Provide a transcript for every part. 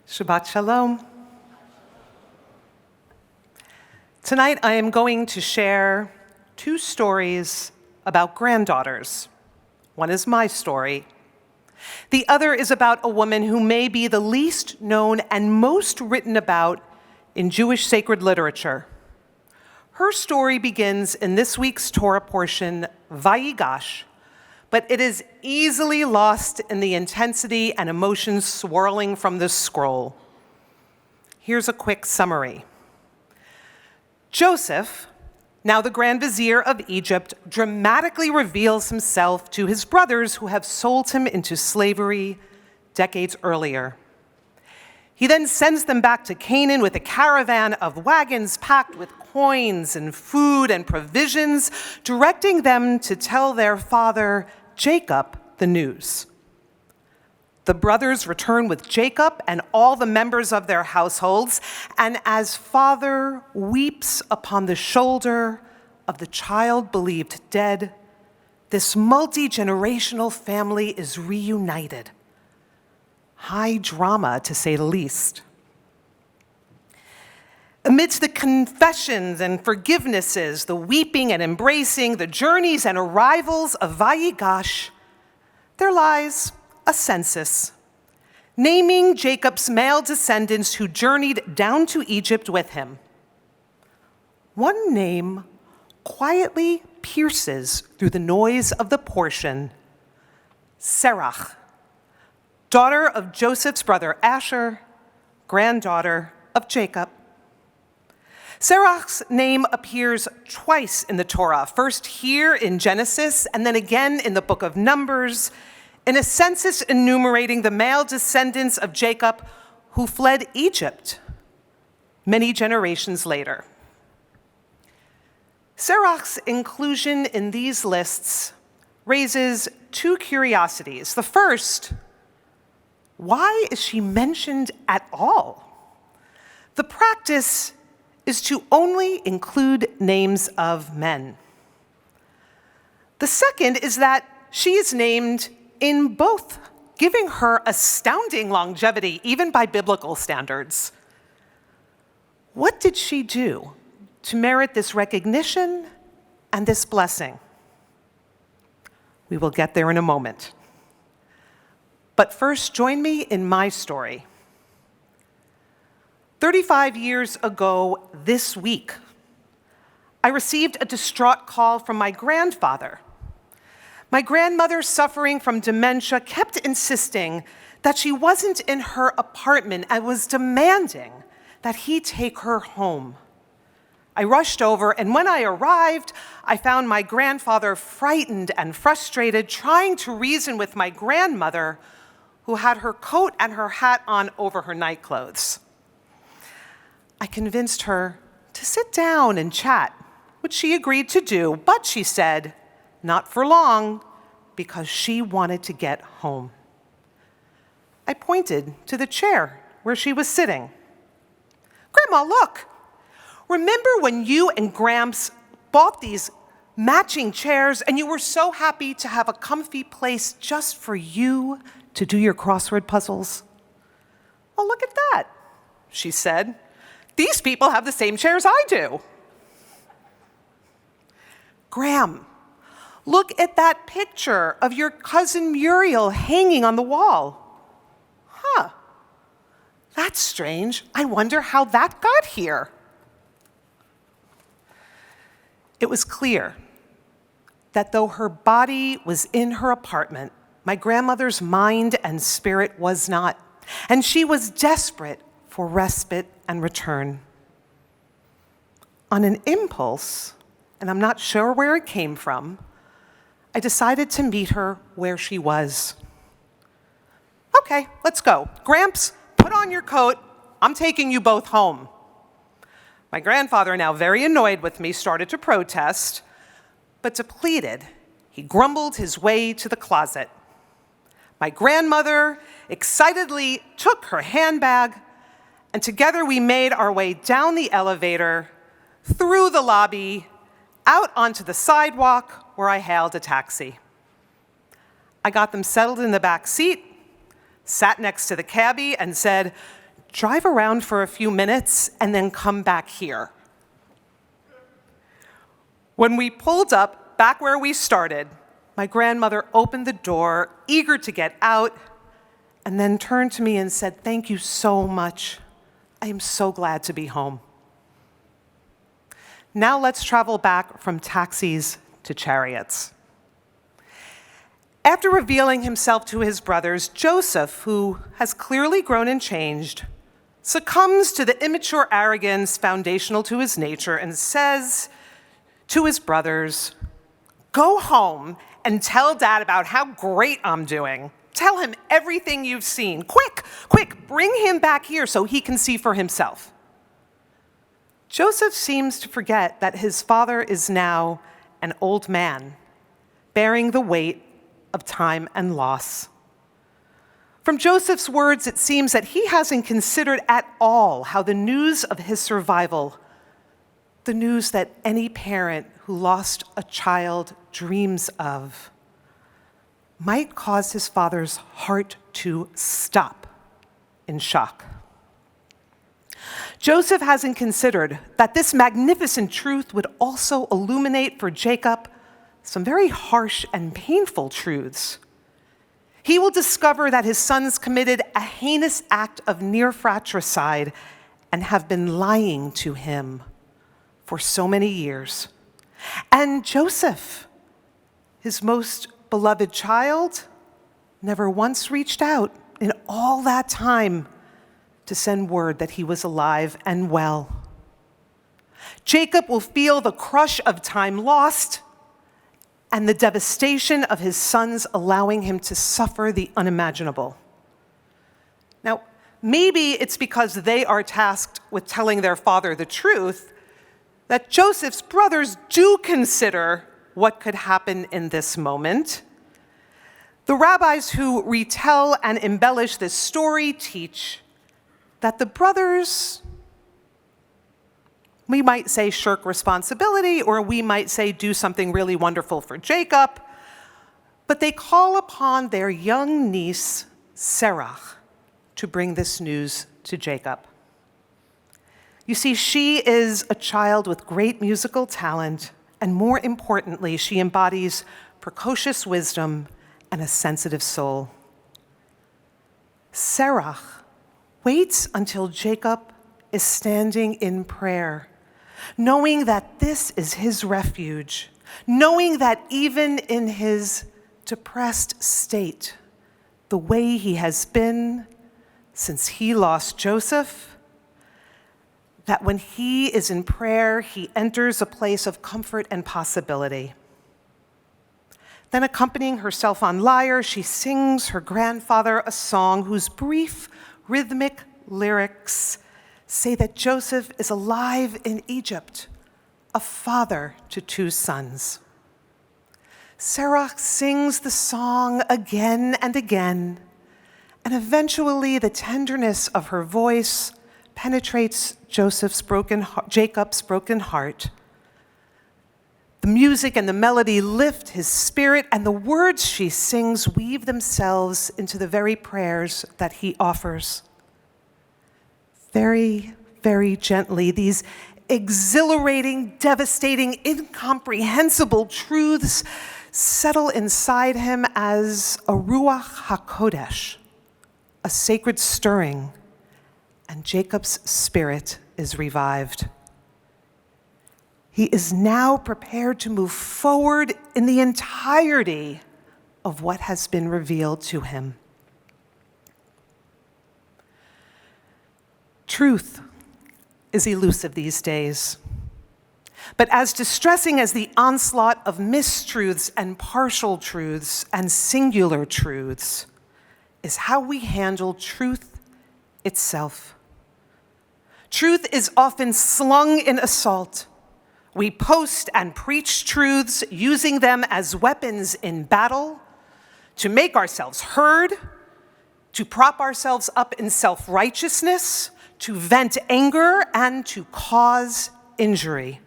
Shabbat Shalom. Tonight I am going to share two stories about granddaughters. One is my story. The other is about a woman who may be the least known and most written about in Jewish sacred literature. Her story begins in this week's Torah portion, Vayigash, but it is easily lost in the intensity and emotions swirling from this scroll. Here's a quick summary. Joseph, now the Grand Vizier of Egypt, dramatically reveals himself to his brothers who have sold him into slavery decades earlier. He then sends them back to Canaan with a caravan of wagons packed with coins and food and provisions, directing them to tell their father, Jacob, the news. The brothers return with Jacob and all the members of their households, and as father weeps upon the shoulder of the child believed dead, this multi-generational family is reunited. High drama, to say the least. Amidst the confessions and forgivenesses, the weeping and embracing, the journeys and arrivals of Vayigash, there lies a census, naming Jacob's male descendants who journeyed down to Egypt with him. One name quietly pierces through the noise of the portion: Serach, daughter of Joseph's brother Asher, granddaughter of Jacob. Serach's name appears twice in the Torah, first here in Genesis and then again in the book of Numbers, in a census enumerating the male descendants of Jacob who fled Egypt many generations later. Serach's inclusion in these lists raises two curiosities. The first, why is she mentioned at all? The practice is to only include names of men. The second is that she is named in both, giving her astounding longevity, even by biblical standards. What did she do to merit this recognition and this blessing? We will get there in a moment. But first, join me in my story. 35 years ago this week, I received a distraught call from my grandfather. My grandmother, suffering from dementia, kept insisting that she wasn't in her apartment and was demanding that he take her home. I rushed over, and when I arrived, I found my grandfather frightened and frustrated, trying to reason with my grandmother, who had her coat and her hat on over her nightclothes. I convinced her to sit down and chat, which she agreed to do, but she said, not for long, because she wanted to get home. I pointed to the chair where she was sitting. Grandma, look! Remember when you and Gramps bought these matching chairs and you were so happy to have a comfy place just for you to do your crossword puzzles? Well, look at that, she said. These people have the same chairs I do. Graham, look at that picture of your cousin Muriel hanging on the wall. Huh, that's strange. I wonder how that got here. It was clear that though her body was in her apartment, my grandmother's mind and spirit was not, and she was desperate for respite and return. On an impulse, and I'm not sure where it came from, I decided to meet her where she was. Okay, let's go. Gramps, put on your coat. I'm taking you both home. My grandfather, now very annoyed with me, started to protest, but depleted, he grumbled his way to the closet. My grandmother excitedly took her handbag, and together we made our way down the elevator, through the lobby, out onto the sidewalk where I hailed a taxi. I got them settled in the back seat, sat next to the cabbie, and said, drive around for a few minutes and then come back here. When we pulled up back where we started, my grandmother opened the door, eager to get out, and then turned to me and said, "Thank you so much. I am so glad to be home." Now let's travel back from taxis to chariots. After revealing himself to his brothers, Joseph, who has clearly grown and changed, succumbs to the immature arrogance foundational to his nature and says to his brothers, "Go home and tell Dad about how great I'm doing. Tell him everything you've seen. Quick, quick, bring him back here so he can see for himself." Joseph seems to forget that his father is now an old man, bearing the weight of time and loss. From Joseph's words, it seems that he hasn't considered at all how the news of his survival, the news that any parent who lost a child dreams of, might cause his father's heart to stop in shock. Joseph hasn't considered that this magnificent truth would also illuminate for Jacob some very harsh and painful truths. He will discover that his sons committed a heinous act of near fratricide and have been lying to him for so many years. And Joseph, his most beloved child, never once reached out in all that time to send word that he was alive and well. Jacob will feel the crush of time lost and the devastation of his sons allowing him to suffer the unimaginable. Now, maybe it's because they are tasked with telling their father the truth that Joseph's brothers do consider what could happen in this moment. The rabbis who retell and embellish this story teach that the brothers, we might say, shirk responsibility, or we might say do something really wonderful for Jacob, but they call upon their young niece, Sarah, to bring this news to Jacob. You see, she is a child with great musical talent, and more importantly, she embodies precocious wisdom and a sensitive soul. Sarah waits until Jacob is standing in prayer, knowing that this is his refuge, knowing that even in his depressed state, the way he has been since he lost Joseph, that when he is in prayer, he enters a place of comfort and possibility. Then, accompanying herself on lyre, she sings her grandfather a song whose brief, rhythmic lyrics say that Joseph is alive in Egypt, a father to two sons. Sarah sings the song again and again, and eventually the tenderness of her voice penetrates Jacob's broken heart. The music and the melody lift his spirit, and the words she sings weave themselves into the very prayers that he offers. Very, very gently, these exhilarating, devastating, incomprehensible truths settle inside him as a ruach hakodesh, a sacred stirring, and Jacob's spirit is revived. He is now prepared to move forward in the entirety of what has been revealed to him. Truth is elusive these days, but as distressing as the onslaught of mistruths and partial truths and singular truths is how we handle truth itself. Truth is often slung in assault. We post and preach truths, using them as weapons in battle, to make ourselves heard, to prop ourselves up in self-righteousness, to vent anger, and to cause injury.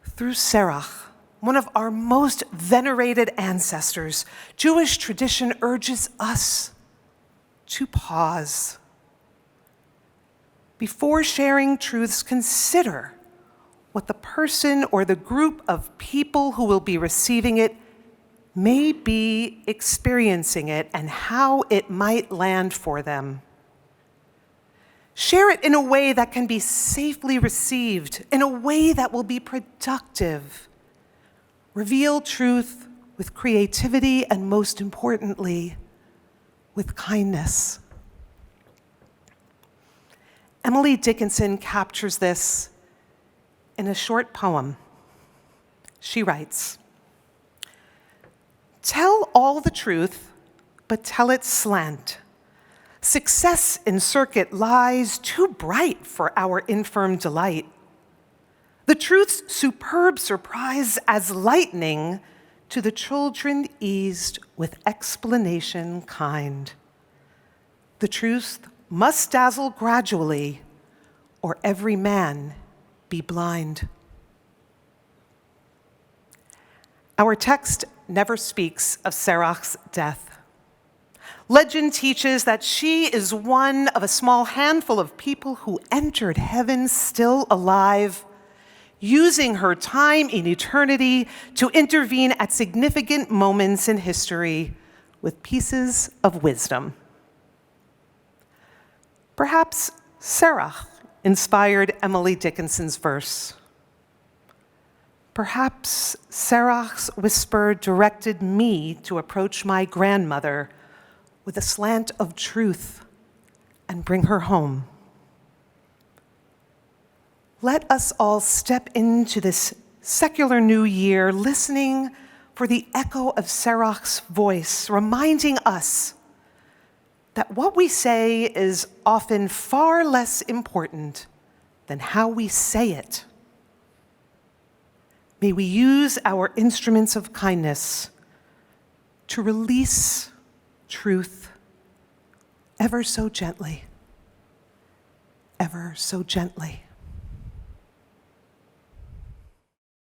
Through Serach, one of our most venerated ancestors, Jewish tradition urges us to pause. Before sharing truths, consider what the person or the group of people who will be receiving it may be experiencing it and how it might land for them. Share it in a way that can be safely received, in a way that will be productive. Reveal truth with creativity and, most importantly, with kindness. Emily Dickinson captures this in a short poem. She writes, "Tell all the truth, but tell it slant. Success in circuit lies too bright for our infirm delight. The truth's superb surprise as lightning to the children eased with explanation kind. The truth must dazzle gradually, or every man be blind." Our text never speaks of Serach's death. Legend teaches that she is one of a small handful of people who entered heaven still alive, using her time in eternity to intervene at significant moments in history with pieces of wisdom. Perhaps Serach inspired Emily Dickinson's verse. Perhaps Serach's whisper directed me to approach my grandmother with a slant of truth and bring her home. Let us all step into this secular new year listening for the echo of Serach's voice, reminding us that what we say is often far less important than how we say it. May we use our instruments of kindness to release truth ever so gently, ever so gently.